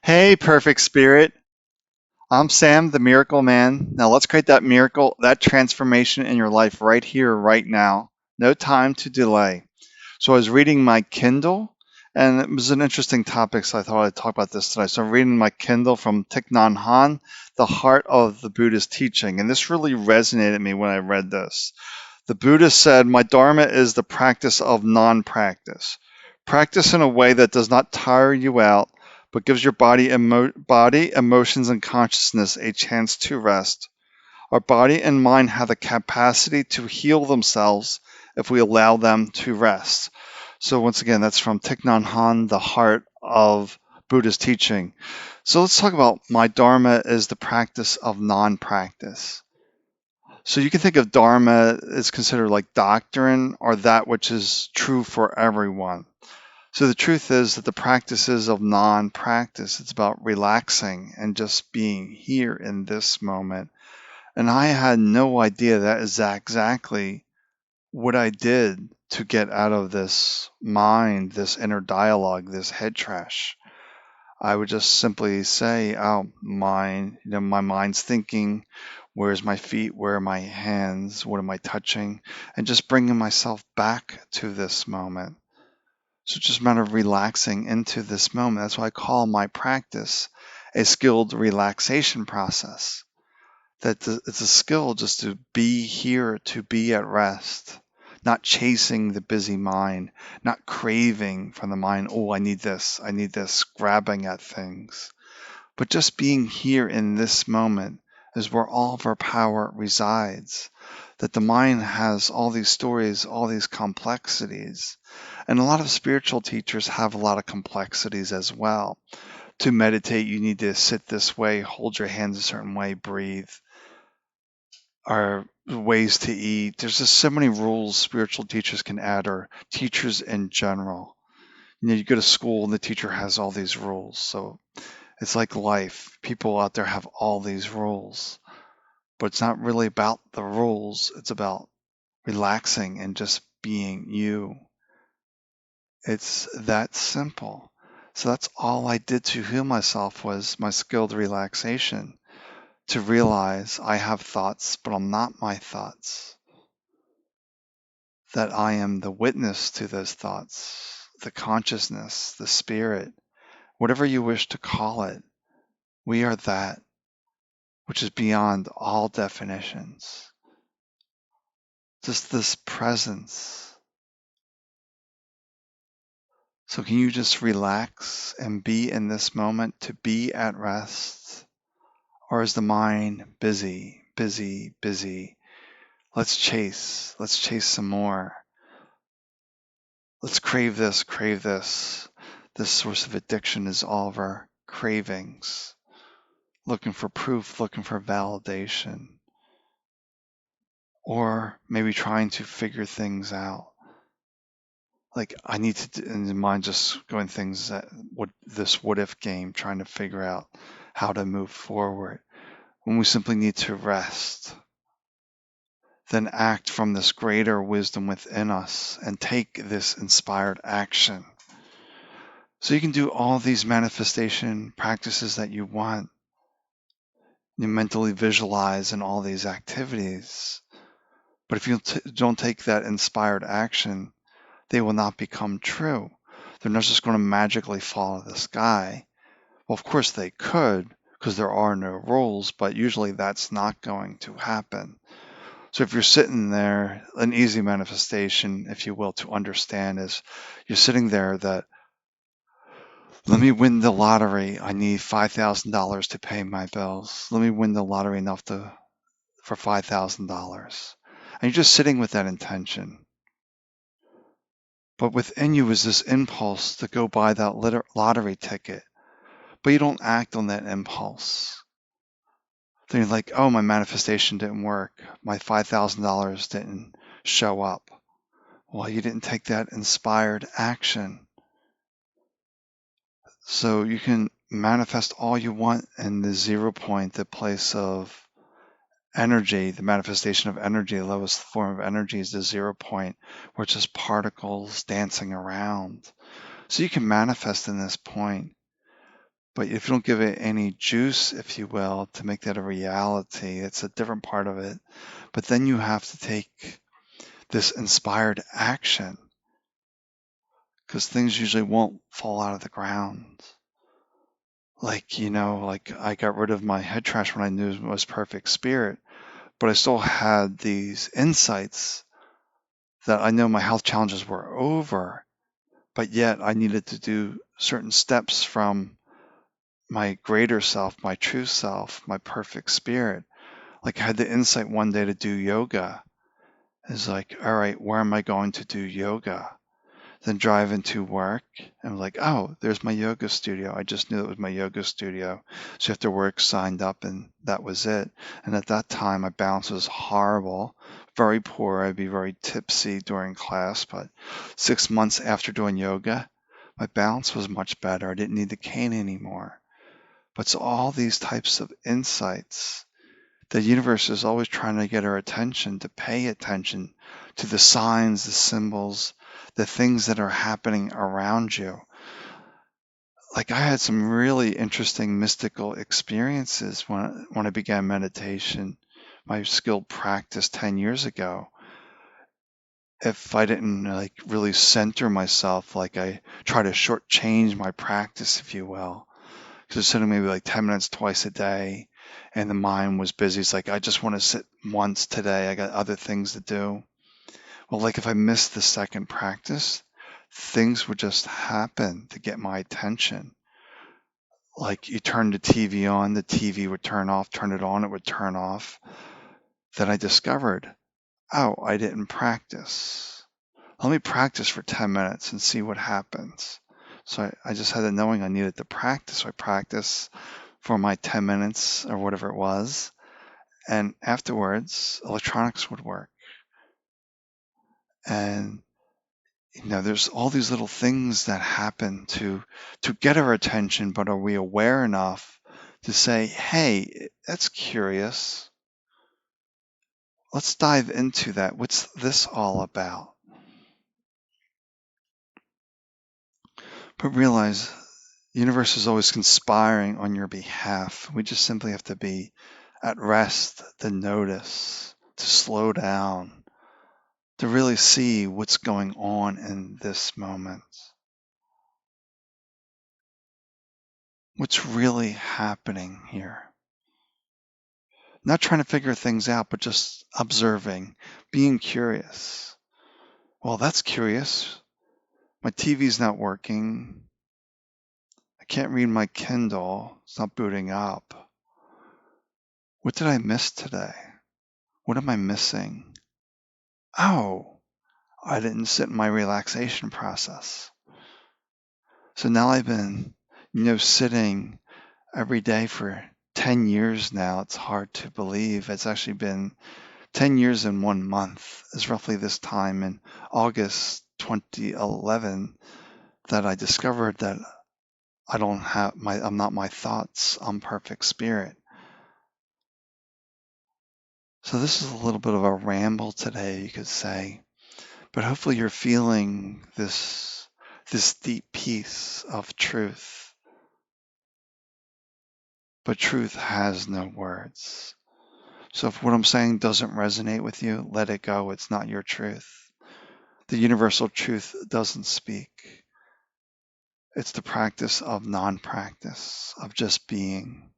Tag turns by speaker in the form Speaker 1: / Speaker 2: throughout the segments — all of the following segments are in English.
Speaker 1: Hey, perfect spirit. I'm Sam, the miracle man. Now let's create that miracle, that transformation in your life right here, right now. No time to delay. So I was reading my Kindle, and it was an interesting topic, so I thought I'd talk about this today. So I'm reading my Kindle from Ticht Nacht Han, The Heart of the Buddhist Teaching. And this really resonated with me when I read this. The Buddha said, "My Dharma is the practice of non-practice. Practice in a way that does not tire you out, but gives your body, emotions, and consciousness a chance to rest. Our body and mind have the capacity to heal themselves if we allow them to rest." So once again, that's from Thich Nhat Hanh, The Heart of Buddhist Teaching. So let's talk about my Dharma is the practice of non-practice. So you can think of Dharma as considered like doctrine or that which is true for everyone. So the truth is that the practices of non-practice, it's about relaxing and just being here in this moment. And I had no idea that is exactly what I did to get out of this mind, this inner dialogue, this head trash. I would just simply say, "Oh, mind, my mind's thinking. Where's my feet? Where are my hands? What am I touching?" And just bringing myself back to this moment. So it's just a matter of relaxing into this moment. That's why I call my practice a skilled relaxation process. It's a skill just to be here, to be at rest, not chasing the busy mind, not craving from the mind, "Oh, I need this," grabbing at things, but just being here in this moment is where all of our power resides. That the mind has all these stories, all these complexities. And a lot of spiritual teachers have a lot of complexities as well. To meditate, you need to sit this way, hold your hands a certain way, breathe, or ways to eat. There's just so many rules spiritual teachers can add, or teachers in general. You go to school and the teacher has all these rules. So it's like life. People out there have all these rules, but it's not really about the rules. It's about relaxing and just being you. It's that simple. So that's all I did to heal myself was my skilled relaxation, to realize I have thoughts, but I'm not my thoughts, that I am the witness to those thoughts, the consciousness, the spirit, whatever you wish to call it. We are that which is beyond all definitions. Just this presence. So can you just relax and be in this moment, to be at rest? Or is the mind busy, busy, busy? Let's chase. Let's chase some more. Let's crave this, crave this. This source of addiction is all of our cravings. Looking for proof, looking for validation. Or maybe trying to figure things out. Like I need to, in the mind just going things that what if game, trying to figure out how to move forward. When we simply need to rest, then act from this greater wisdom within us and take this inspired action. So you can do all these manifestation practices that you want. You mentally visualize in all these activities. But if you don't take that inspired action, they will not become true. They're not just going to magically fall out of the sky. Well, of course they could, because there are no rules, but usually that's not going to happen. So if you're sitting there, an easy manifestation, if you will, to understand is you're sitting there that, let me win the lottery. I need $5,000 to pay my bills. Let me win the lottery enough for $5,000. And you're just sitting with that intention. But within you is this impulse to go buy that lottery ticket. But you don't act on that impulse. Then you're like, "Oh, my manifestation didn't work. My $5,000 didn't show up." Well, you didn't take that inspired action. So you can manifest all you want in the 0 point, the place of energy, the manifestation of energy, the lowest form of energy is the 0 point, where it's just particles dancing around. So you can manifest in this point, But if you don't give it any juice, if you will, to make that a reality, it's a different part of it. But then you have to take this inspired action because things usually won't fall out of the ground. Like I got rid of my head trash when I knew it was perfect spirit, but I still had these insights that I know my health challenges were over, but yet I needed to do certain steps from my greater self, my true self, my perfect spirit. Like I had the insight one day to do yoga. It's like, all right, where am I going to do yoga? Then drive into work and like, oh, there's my yoga studio. I just knew it was my yoga studio. So after work, signed up, and that was it. And at that time, my balance was horrible, very poor. I'd be very tipsy during class. But 6 months after doing yoga, my balance was much better. I didn't need the cane anymore. But so all these types of insights, the universe is always trying to get our attention, to pay attention to the signs, the symbols, the things that are happening around you. Like I had some really interesting mystical experiences when I began meditation, my skilled practice 10 years ago. If I didn't like really center myself, like I try to shortchange my practice, if you will, because it's sitting maybe like 10 minutes twice a day, and the mind was busy. It's like, I just want to sit once today. I got other things to do. Well, like if I missed the second practice, things would just happen to get my attention. Like you turn the TV on, the TV would turn off, turn it on, it would turn off. Then I discovered, oh, I didn't practice. Let me practice for 10 minutes and see what happens. So I just had a knowing I needed to practice. So I practiced for my 10 minutes or whatever it was. And afterwards, electronics would work. And there's all these little things that happen to get our attention, but are we aware enough to say, hey, that's curious. Let's dive into that. What's this all about? But realize the universe is always conspiring on your behalf. We just simply have to be at rest, to notice, to slow down, to really see what's going on in this moment. What's really happening here? Not trying to figure things out, but just observing, being curious. Well, that's curious. My TV's not working. I can't read my Kindle. It's not booting up. What did I miss today? What am I missing? Oh, I didn't sit in my relaxation process. So now I've been, sitting every day for 10 years now. It's hard to believe. It's actually been 10 years in 1 month. Is roughly this time in August 2011 that I discovered that I'm not my thoughts, I'm perfect spirit. So this is a little bit of a ramble today, you could say, but hopefully you're feeling this deep peace of truth. But truth has no words. So if what I'm saying doesn't resonate with you, let it go. It's not your truth. The universal truth doesn't speak. It's the practice of non-practice, of just being.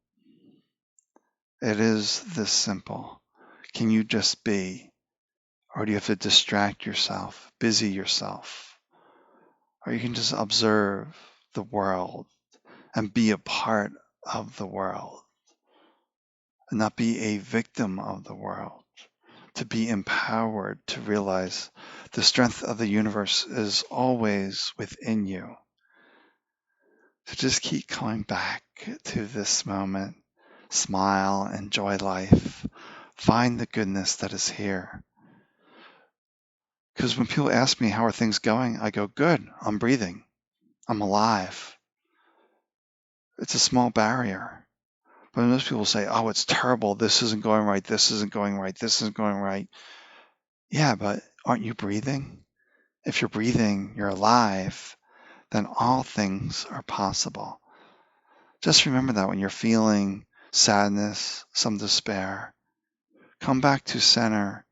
Speaker 1: It is this simple. Can you just be? Or do you have to distract yourself, busy yourself? Or you can just observe the world and be a part of the world and not be a victim of the world. To be empowered to realize the strength of the universe is always within you. So just keep coming back to this moment. Smile, enjoy life, find the goodness that is here. Because when people ask me, how are things going? I go, good, I'm breathing, I'm alive. It's a small barrier. But most people say, oh, it's terrible, this isn't going right, this isn't going right, this isn't going right. Yeah, but aren't you breathing? If you're breathing, you're alive, then all things are possible. Just remember that when you're feeling sadness, some despair, come back to center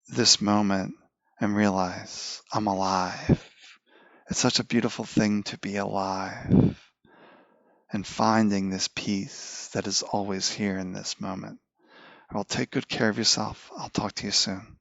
Speaker 1: this moment and realize I'm alive. It's such a beautiful thing to be alive and finding this peace that is always here in this moment. Well, take good care of yourself. I'll talk to you soon.